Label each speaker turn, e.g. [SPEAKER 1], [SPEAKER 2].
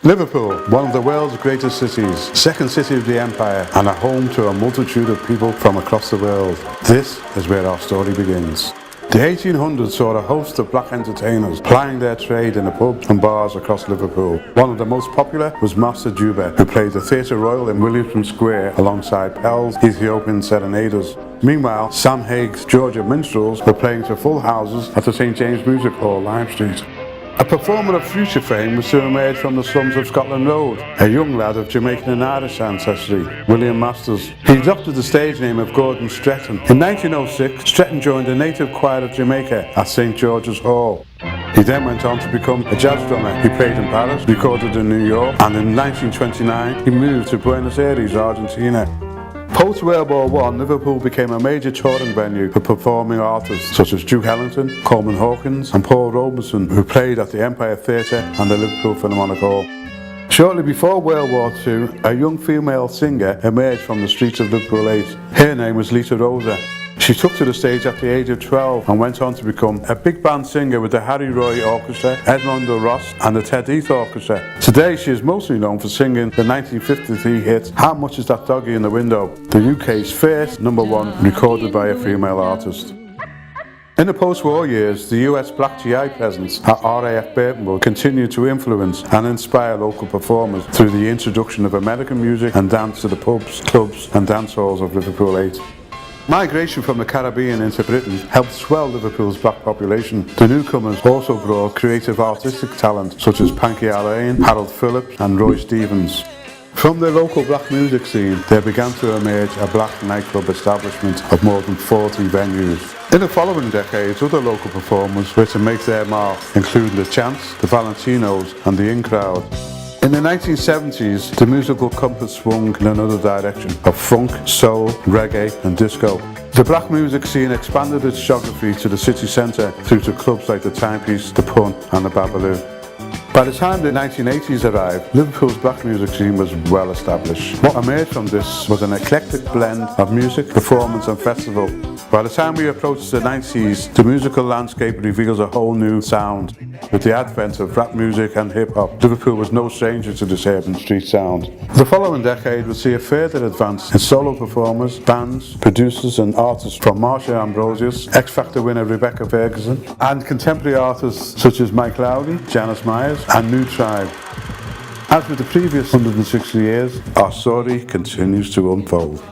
[SPEAKER 1] Liverpool, one of the world's greatest cities, second city of the empire, and a home to a multitude of people from across the world. This is where our story begins. The 1800s saw a host of black entertainers plying their trade in the pubs and bars across Liverpool. One of the most popular was Master Juba, who played the Theatre Royal in Williamson Square alongside Pell's Ethiopian Serenaders. Meanwhile, Sam Hague's Georgia Minstrels were playing to full houses at the St James Music Hall, Lime Street. A performer of future fame was to emerge from the slums of Scotland Road, a young lad of Jamaican and Irish ancestry, William Masters. He adopted the stage name of Gordon Stretton. In 1906, Stretton joined the native choir of Jamaica at St George's Hall. He then went on to become a jazz drummer. He played in Paris, recorded in New York, and in 1929 he moved to Buenos Aires, Argentina. Post-World War I, Liverpool became a major touring venue for performing artists such as Duke Ellington, Coleman Hawkins and Paul Robeson, who played at the Empire Theatre and the Liverpool Philharmonic Hall. Shortly before World War II, a young female singer emerged from the streets of Liverpool 8. Her name was Lita Rosa. She took to the stage at the age of 12 and went on to become a big band singer with the Harry Roy Orchestra, Edmondo Ross and the Ted Heath Orchestra. Today she is mostly known for singing the 1953 hit How Much Is That Doggy in the Window, the UK's first #1 recorded by a female artist. In the post-war years, the US Black GI presence at RAF Burtonwood continued to influence and inspire local performers through the introduction of American music and dance to the pubs, clubs and dance halls of Liverpool 8. Migration from the Caribbean into Britain helped swell Liverpool's black population. The newcomers also brought creative artistic talent such as Panky Allain, Harold Phillips and Roy Stevens. From the local black music scene, there began to emerge a black nightclub establishment of more than 40 venues. In the following decades, other local performers were to make their mark, including the Chants, the Valentinos and the In Crowd. In the 1970s, the musical compass swung in another direction of funk, soul, reggae and disco. The black music scene expanded its geography to the city centre through to clubs like the Timepiece, the Pun and the Babaloo. By the time the 1980s arrived, Liverpool's black music scene was well established. What emerged from this was an eclectic blend of music, performance and festival. By the time we approach the 90s, the musical landscape reveals a whole new sound. With the advent of rap music and hip-hop, Liverpool was no stranger to this urban street sound. The following decade would see a further advance in solo performers, bands, producers and artists from Marsha Ambrosius, X Factor winner Rebecca Ferguson, and contemporary artists such as Mike Lowry, Janice Myers and New Tribe. As with the previous 160 years, our story continues to unfold.